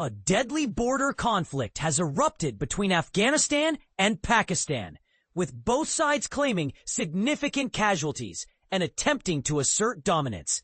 A deadly border conflict has erupted between Afghanistan and Pakistan, with both sides claiming significant casualties and attempting to assert dominance.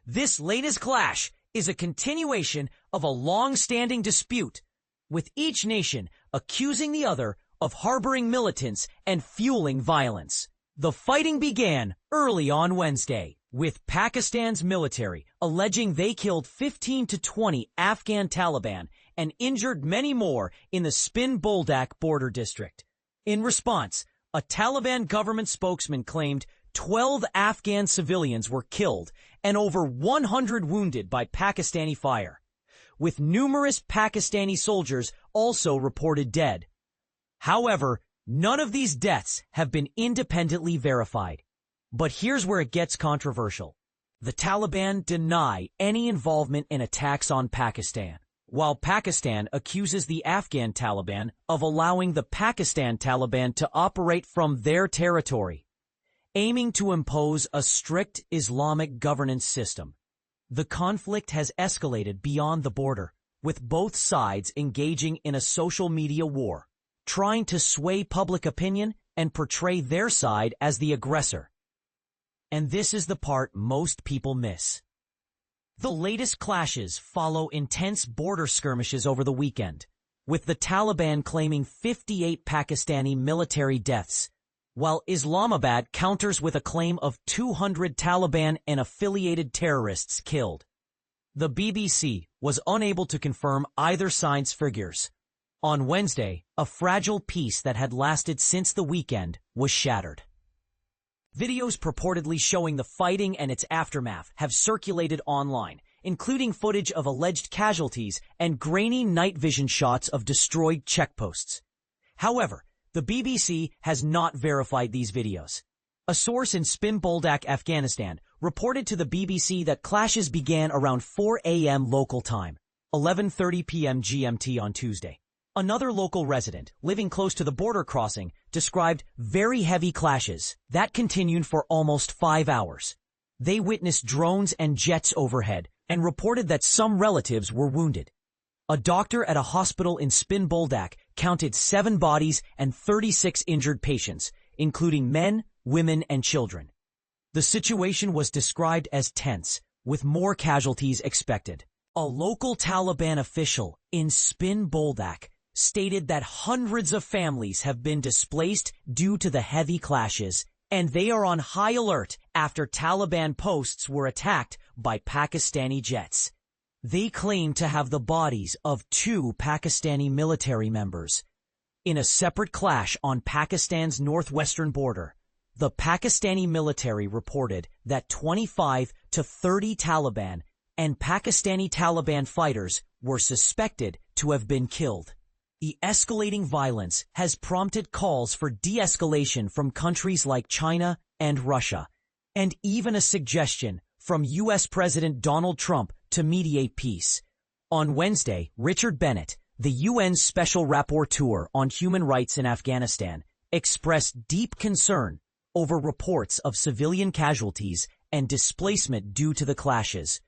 This latest clash is a continuation of a long-standing dispute, with each nation accusing the other of harboring militants and fueling violence. The fighting began early on Wednesday, with Pakistan's military alleging they killed 15 to 20 Afghan Taliban and injured many more in the Spin-Boldak border district. In response, a Taliban government spokesman claimed 12 Afghan civilians were killed and over 100 wounded by Pakistani fire, with numerous Pakistani soldiers also reported dead. However, none of these deaths have been independently verified. But here's where it gets controversial. The Taliban deny any involvement in attacks on Pakistan, while Pakistan accuses the Afghan Taliban of allowing the Pakistan Taliban to operate from their territory, aiming to impose a strict Islamic governance system. The conflict has escalated beyond the border, with both sides engaging in a social media war, trying to sway public opinion and portray their side as the aggressor. And this is the part most people miss. The latest clashes follow intense border skirmishes over the weekend, with the Taliban claiming 58 Pakistani military deaths, while Islamabad counters with a claim of 200 Taliban and affiliated terrorists killed. The BBC was unable to confirm either side's figures. On Wednesday, a fragile peace that had lasted since the weekend was shattered. Videos purportedly showing the fighting and its aftermath have circulated online, including footage of alleged casualties and grainy night vision shots of destroyed checkposts. However, the BBC has not verified these videos. A source in Spin-Boldak, Afghanistan, reported to the BBC that clashes began around 4 a.m. local time, 11:30 p.m. GMT on Tuesday. Another local resident, living close to the border crossing, described very heavy clashes that continued for almost 5 hours. They witnessed drones and jets overhead and reported that some relatives were wounded. A doctor at a hospital in Spin-Boldak counted 7 bodies and 36 injured patients, including men, women, and children. The situation was described as tense, with more casualties expected. A local Taliban official in Spin-Boldak stated that hundreds of families have been displaced due to the heavy clashes, and they are on high alert after Taliban posts were attacked by Pakistani jets. They claim to have the bodies of 2 Pakistani military members. In a separate clash on Pakistan's northwestern border, the Pakistani military reported that 25 to 30 Taliban and Pakistani Taliban fighters were suspected to have been killed. The escalating violence has prompted calls for de-escalation from countries like China and Russia, and even a suggestion from U.S. President Donald Trump to mediate peace. On Wednesday, Richard Bennett, the UN's Special Rapporteur on Human Rights in Afghanistan, expressed deep concern over reports of civilian casualties and displacement due to the clashes.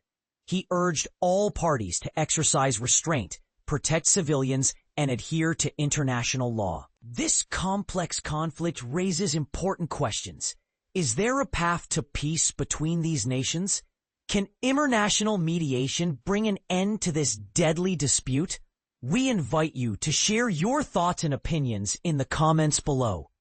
He urged all parties to exercise restraint, protect civilians, and adhere to international law. This complex conflict raises important questions. Is there a path to peace between these nations? Can international mediation bring an end to this deadly dispute? We invite you to share your thoughts and opinions in the comments below.